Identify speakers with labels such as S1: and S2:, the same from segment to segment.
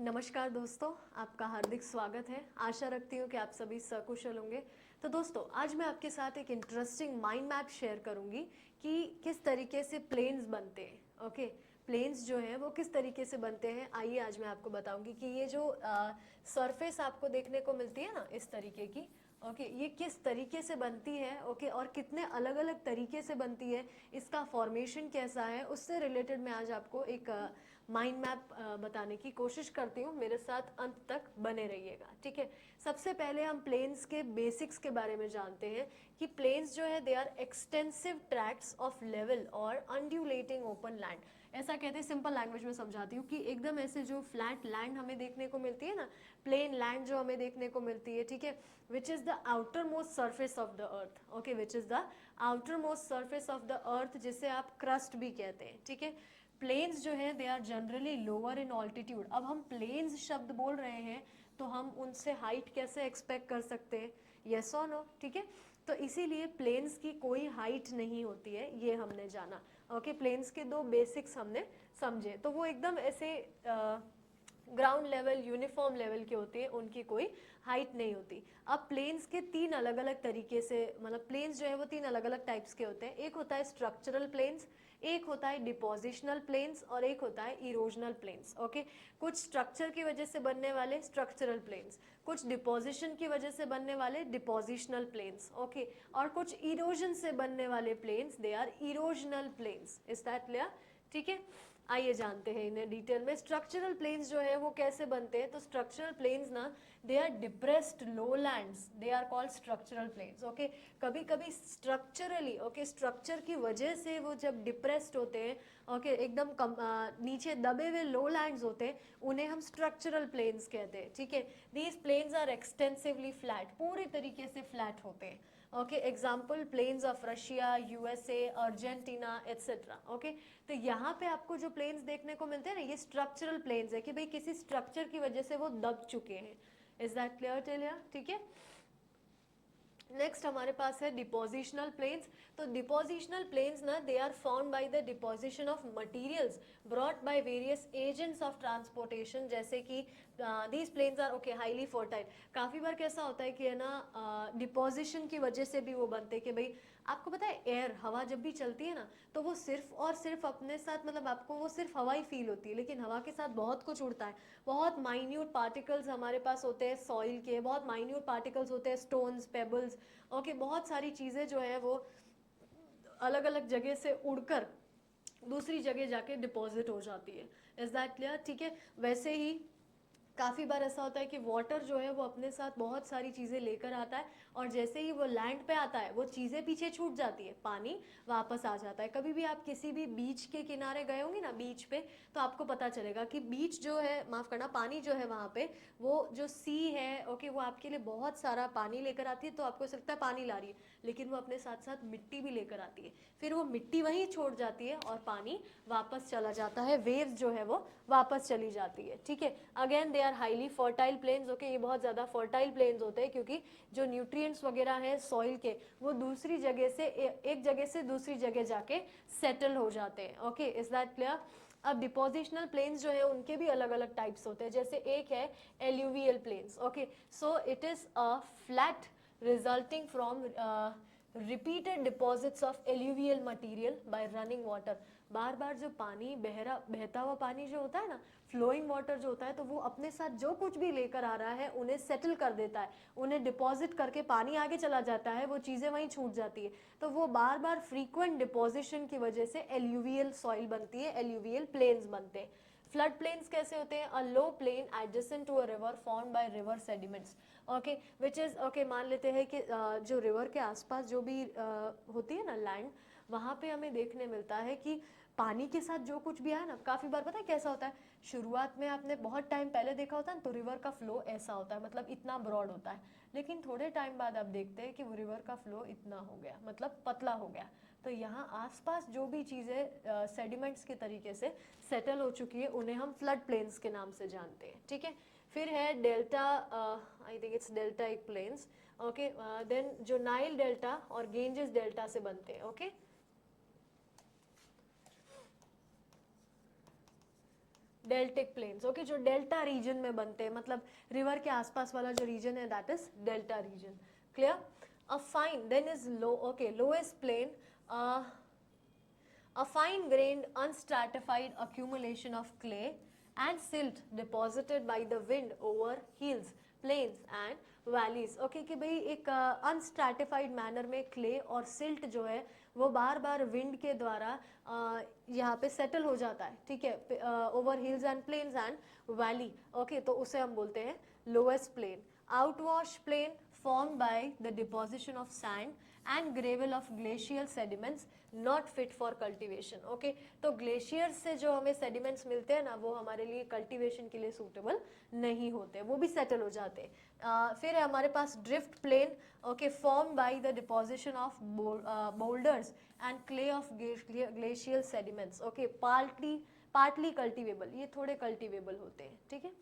S1: नमस्कार दोस्तों, आपका हार्दिक स्वागत है। आशा रखती हूँ कि आप सभी सकुशल होंगे। तो दोस्तों, आज मैं आपके साथ एक इंटरेस्टिंग माइंड मैप शेयर करूँगी कि किस तरीके से प्लेन्स बनते हैं। ओके, प्लेन्स जो हैं वो किस तरीके से बनते हैं, आइए आज मैं आपको बताऊँगी कि ये जो सरफेस आपको देखने को मिलती है ना इस तरीके की, ओके, ये किस तरीके से बनती है, ओके, और कितने अलग अलग तरीके से बनती है, इसका फॉर्मेशन कैसा है, उससे रिलेटेड मैं आज आपको एक माइंड मैप बताने की कोशिश करती हूँ। मेरे साथ अंत तक बने रहिएगा, ठीक है। सबसे पहले हम प्लेन्स के बेसिक्स के बारे में जानते हैं कि प्लेन्स जो है they are extensive tracts of level और अनड्यूलेटिंग ओपन लैंड। ऐसा कहते हैं, सिंपल लैंग्वेज में समझाती हूँ, कि एकदम ऐसे जो फ्लैट लैंड हमें देखने को मिलती है ना, प्लेन लैंड जो हमें देखने को मिलती है, ठीक है, which is the outer most surface of the earth. Okay, which is the outer most surface of the earth, जिसे आप क्रस्ट भी कहते हैं, ठीक है। प्लेन्स जो है they are generally lower in altitude. अब हम प्लेन्स शब्द बोल रहे हैं तो हम उनसे हाइट कैसे एक्सपेक्ट कर सकते हैं, यस और नो, ठीक है। तो इसीलिए प्लेन्स की कोई हाइट नहीं होती है, ये हमने जाना। ओके, प्लेन्स के दो बेसिक्स हमने समझे, तो वो एकदम ऐसे ग्राउंड लेवल यूनिफॉर्म लेवल के होते हैं, उनकी कोई हाइट नहीं होती। अब प्लेन्स के तीन अलग अलग तरीके से, मतलब प्लेन्स जो है वो तीन अलग अलग टाइप्स के होते हैं। एक होता है स्ट्रक्चरल प्लेन्स, एक होता है डिपोजिशनल प्लेन्स, और एक होता है इरोजनल प्लेन्स। ओके, कुछ स्ट्रक्चर की वजह से बनने वाले स्ट्रक्चरल प्लेन्स, कुछ डिपोजिशन की वजह से बनने वाले डिपोजिशनल प्लेन्स, ओके, और कुछ इरोजन से बनने वाले plains, they are erosional plains. Is that clear, ठीक है। आइए जानते हैं इन्हें डिटेल में। स्ट्रक्चरल प्लेन्स जो है वो कैसे बनते हैं, तो स्ट्रक्चरल प्लेन्स ना, they are depressed lowlands, they are called structural plains. Okay, कभी कभी स्ट्रक्चरली, ओके, स्ट्रक्चर की वजह से वो जब डिप्रेस्ड होते हैं, ओके, एकदम नीचे दबे हुए लोलैंड्स होते हैं, उन्हें हम स्ट्रक्चरल प्लेन्स कहते हैं, ठीक है। These plains are extensively flat, पूरी तरीके से फ्लैट होते हैं। Okay, example plains of Russia, USA, Argentina etcetera. Okay, तो यहाँ पे आपको जो प्लेन्स देखने को मिलते हैं ना, ये स्ट्रक्चरल प्लेन्स है, कि भाई किसी स्ट्रक्चर की वजह से वो दब चुके हैं। Is that clear till here, ठीक है। नेक्स्ट हमारे पास है डिपोजिशनल प्लेन्स। तो डिपोजिशनल प्लेन्स ना, they are formed by the deposition of materials brought by various agents of transportation, जैसे कि these plains are okay highly fertile. काफ़ी बार कैसा होता है कि है ना, डिपोजिशन की वजह से भी वो बनते हैं, कि भाई आपको पता है एयर, हवा जब भी चलती है ना, तो वो सिर्फ और सिर्फ अपने साथ, मतलब आपको वो सिर्फ हवा ही फील होती है, लेकिन हवा के साथ बहुत कुछ उड़ता है। बहुत माइन्यूट पार्टिकल्स हमारे पास होते हैं सॉइल के, बहुत माइन्यूट पार्टिकल्स होते हैं स्टोन्स, पेबल्स, ओके, बहुत सारी चीज़ें जो है वो अलग अलग जगह से उड़कर दूसरी जगह जाके डिपॉजिट हो जाती है। इज दैट क्लियर, ठीक है। वैसे ही काफ़ी बार ऐसा होता है कि वाटर जो है वो अपने साथ बहुत सारी चीज़ें लेकर आता है, और जैसे ही वो लैंड पे आता है वो चीज़ें पीछे छूट जाती है, पानी वापस आ जाता है। कभी भी आप किसी भी बीच के किनारे गए होंगे ना, बीच पे, तो आपको पता चलेगा कि बीच जो है, माफ़ करना, पानी जो है वहाँ पे, वो जो सी है, ओके, वो आपके लिए बहुत सारा पानी लेकर आती है, तो आपको लगता है पानी ला रही है, लेकिन वो अपने साथ साथ मिट्टी भी लेकर आती है। फिर वो मिट्टी वहीं छोड़ जाती है और पानी वापस चला जाता है, वेव्स जो है वो वापस चली जाती है, ठीक है। Again they are highly fertile plains. Okay, ये बहुत ज़्यादा फर्टाइल प्लेन्स होते हैं, क्योंकि जो न्यूट्रिएंट्स वगैरह हैं सॉइल के, वो दूसरी जगह से, एक जगह से दूसरी जगह जाके सेटल हो जाते हैं। Okay, is that clear. अब डिपोजिशनल प्लेन्स जो है उनके भी अलग अलग टाइप्स होते हैं। जैसे एक है alluvial plains. Okay, so it is a flat resulting from repeated deposits of alluvial material by running water. बार बार जो पानी बहता हुआ पानी जो होता है ना, फ्लोइंग वाटर जो होता है, तो वो अपने साथ जो कुछ भी लेकर आ रहा है उन्हें सेटल कर देता है, उन्हें डिपॉजिट करके पानी आगे चला जाता है, वो चीज़ें वहीं छूट जाती है। तो वो बार बार फ्रीक्वेंट डिपोजिशन की वजह से एल्यूवियल सॉइल बनती है, एल्यूवियल प्लेन्स बनते हैं। फ्लड प्लेन्स कैसे होते हैं, a low plain adjacent to a river formed by river sediments. Okay, which is okay, मान लेते हैं कि जो रिवर के आसपास जो भी होती है ना लैंड, वहाँ पे हमें देखने मिलता है कि पानी के साथ जो कुछ भी है ना, काफ़ी बार पता है कैसा होता है, शुरुआत में आपने बहुत टाइम पहले देखा होता है ना, तो रिवर का फ्लो ऐसा होता है, मतलब इतना ब्रॉड होता है, लेकिन थोड़े टाइम बाद आप देखते हैं कि वो रिवर का फ्लो इतना हो गया, मतलब पतला हो गया। तो यहाँ आसपास जो भी चीज़ें सेडिमेंट्स के तरीके से सेटल हो चुकी है, उन्हें हम फ्लड प्लेन्स के नाम से जानते हैं, ठीक है। फिर है delta, I think it's deltaic plains. Okay, then जो नाइल डेल्टा और गेंजेस डेल्टा से बनते हैं। ओके, डेल्टिक प्लेन्स, ओके, जो डेल्टा रीजन में बनते हैं, मतलब रिवर के आसपास वाला जो रीजन है that is delta region. Clear? A fine then is loess, okay, loess plain, a fine grained unstratified accumulation of clay and silt deposited by the wind over hills, plains and valleys. Okay, कि भाई एक अनस्ट्रैटिफाइड manner में clay और silt जो है वो बार बार wind के द्वारा यहाँ पे सेटल हो जाता है, ठीक है, over hills and plains and valley. Okay, तो उसे हम बोलते हैं loess plain. Outwash plain formed by the deposition of sand and gravel of glacial sediments not fit for cultivation. Okay, तो ग्लेशियर से जो हमें सेडिमेंट्स मिलते हैं ना वो हमारे लिए कल्टीवेशन के लिए सूटेबल नहीं होते, वो भी सेटल हो जाते हैं. फिर है हमारे पास drift plain, okay, form by the deposition of boulders and clay of glacial sediments. Okay, partly cultivable, ये थोड़े कल्टिवेबल होते हैं, ठीक है.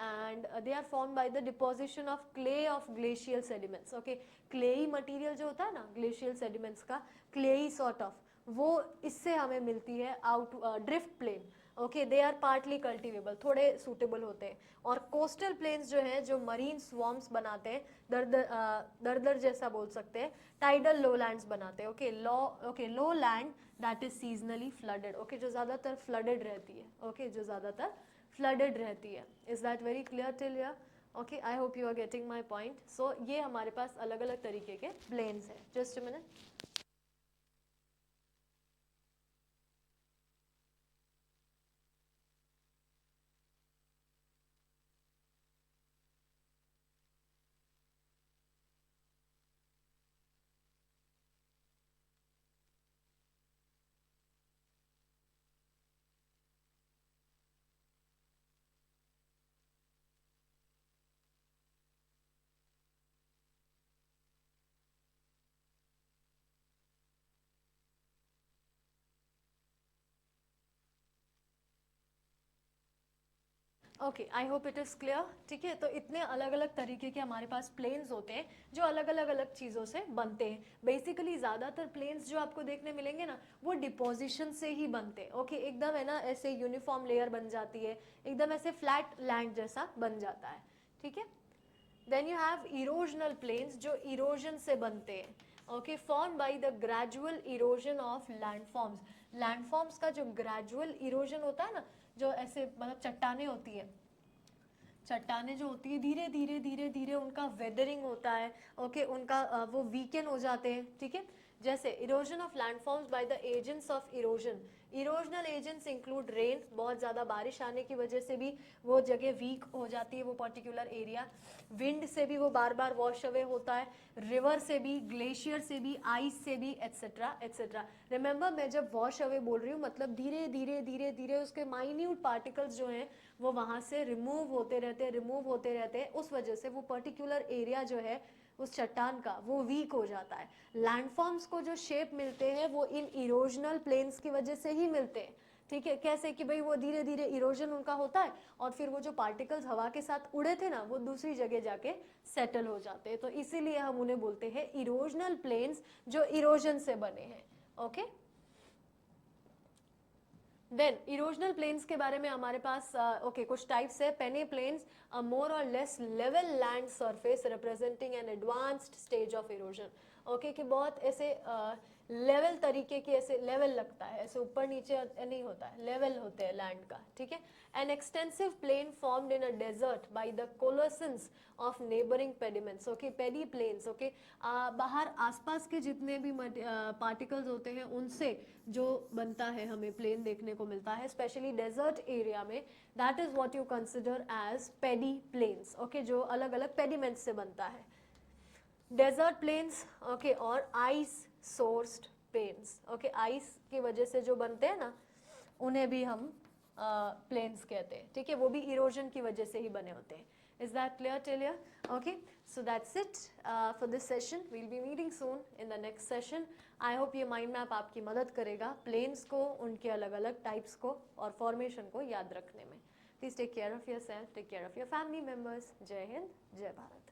S1: And they are formed by the deposition of clay of glacial sediments. Okay, clayy material जो होता है ना glacial sediments का, clayy sort of, वो इससे हमें मिलती है out drift plain. Okay, they are partly cultivable, थोड़े सूटेबल होते हैं. और कोस्टल प्लेन्स जो हैं जो मरीन स्वॉम्स बनाते हैं, दरदर जैसा बोल सकते हैं, टाइडल लोलैंड्स बनाते हैं. Okay, low land that is seasonally flooded. Okay, जो ज़्यादातर फ्लडेड रहती है. ओके, जो ज़्यादातर फ्लडेड रहती है. Is that very clear till here? Okay, I hope you are getting my point. So ये हमारे पास अलग अलग तरीके के प्लेन्स हैं. Just a minute. Okay, I hope it is clear. ठीक है, तो इतने अलग अलग तरीके के हमारे पास प्लेन्स होते हैं जो अलग अलग अलग चीज़ों से बनते हैं. बेसिकली ज़्यादातर प्लेन्स जो आपको देखने मिलेंगे ना वो डिपोजिशन से ही बनते हैं. ओके, एकदम है ना ऐसे यूनिफॉर्म लेयर बन जाती है, एकदम ऐसे फ्लैट लैंड जैसा बन जाता है. ठीक है. Then you have erosional plains जो इरोजन से बनते हैं. Okay, form by the gradual erosion of landforms. Landforms का जो ग्रेजुअल इरोजन होता है ना, जो ऐसे मतलब चट्टाने होती है, चट्टाने जो होती है धीरे धीरे धीरे धीरे उनका वेदरिंग होता है. ओके, उनका वो वीकेन हो जाते हैं. ठीक है. जैसे erosion of landforms by the agents of erosion. Erosional agents include rain, बहुत ज़्यादा बारिश आने की वजह से भी वो जगह वीक हो जाती है, वो पर्टिकुलर एरिया. विंड से भी वो बार बार वॉश अवे होता है, रिवर से भी, ग्लेशियर से भी, आइस से भी, एट्सेट्रा एट्सेट्रा. रिमेंबर, मैं जब वॉश अवे बोल रही हूँ मतलब धीरे धीरे धीरे धीरे उसके माइन्यूट पार्टिकल्स जो हैं वो वहाँ से रिमूव होते रहते हैं, रिमूव होते रहते हैं. उस वजह से वो पर्टिकुलर एरिया जो है उस चट्टान का वो वीक हो जाता है. लैंडफॉर्म्स को जो शेप मिलते हैं वो इन इरोजनल प्लेन्स की वजह से ही मिलते हैं. ठीक है, कैसे कि भाई वो धीरे धीरे इरोजन उनका होता है और फिर वो जो पार्टिकल्स हवा के साथ उड़े थे ना वो दूसरी जगह जाके सेटल हो जाते हैं. तो इसीलिए हम उन्हें बोलते हैं इरोजनल प्लेन्स जो इरोजन से बने हैं. ओके, देन इरोजनल प्लेन्स के बारे में हमारे पास ओके कुछ टाइप्स है. पेने प्लेन्स, अ मोर और less level land surface representing N advanced stage of erosion. Okay, कि बहुत ऐसे लेवल तरीके की, ऐसे लेवल लगता है, ऐसे ऊपर नीचे नहीं होता है, लेवल होते हैं लैंड का. ठीक है. An extensive plain formed in a desert by the coalescence of neighbouring pediments. Okay, pedi planes. Okay, बाहर आसपास के जितने भी पार्टिकल्स होते हैं उनसे जो बनता है हमें प्लेन देखने को मिलता है, स्पेशली डेजर्ट एरिया में. That is what you consider as pedi planes. Okay, जो अलग अलग पेडिमेंट्स से बनता है. डेजर्ट प्लेन्स, ओके, और ice sourced plains. Okay, ice की वजह से जो बनते हैं ना उन्हें भी हम प्लेन्स कहते हैं. ठीक है, वो भी इरोजन की वजह से ही बने होते हैं. Is that clear till here? Okay, so that's it for this session. We'll be meeting soon in the next session. I hope ये माइंड मैप आपकी मदद करेगा प्लेन्स को, उनके अलग अलग टाइप्स को और फॉर्मेशन को याद रखने में. Please take care of yourself, take care of your family members. जय हिंद, जय भारत.